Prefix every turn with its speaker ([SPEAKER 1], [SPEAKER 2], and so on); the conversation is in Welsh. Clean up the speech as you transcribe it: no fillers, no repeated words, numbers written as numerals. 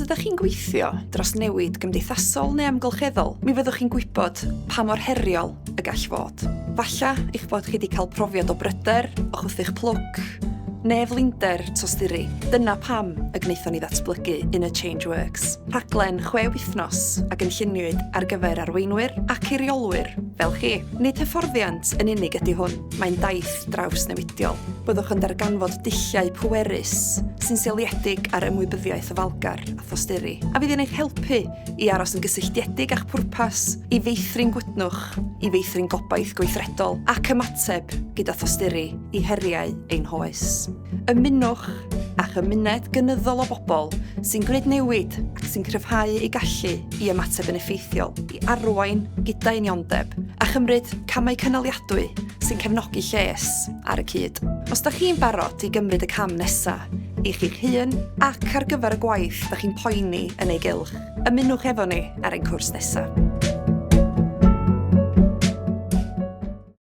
[SPEAKER 1] Os ydych chi'n gweithio dros newid gymdeithasol neu amgylcheddol, mi fyddwch chi'n gwybod pa mor heriol y gall fod. Falla eich bod chi wedi cael profiad o bryder, o chwthu'ch plwc, neu flinder tosturi. Dyna pam y gwnaethon ni ddatblygu Inner Change Works. Rhaglen 6 wythnos a gynlluniwyd ar gyfer arweinwyr ac eiriolwyr fel chi. Nid hyfforddiant yn unig ydy hwn, mae'n daith drawsnewidiol. Byddwch yn darganfod dulliau pwerus sy'n seiliedig ar ymwybyddiaeth ofalgar a thosturi. A fydd yn eich helpu i aros yn gysylltiedig a'ch pwrpas, i feithrin gwydnwch, i feithrin gobaith gweithredol ac ymateb gyda thosturi i heriau ein hoes. Ymunwch a chymuned gynyddol o bobl sy'n gwneud newid ac sy'n cryfhau eu gallu i ymateb yn effeithiol, i arwain gyda uniondeb a chymryd camau cynaliadwy sy'n cefnogi lles ar y cyd. Os da chi'n barod i gymryd y cam nesaf, i'ch hun ac ar gyfer y gwaith da chi'n poeni yn ei gylch, ymunwch efo ni ar ein cwrs nesaf.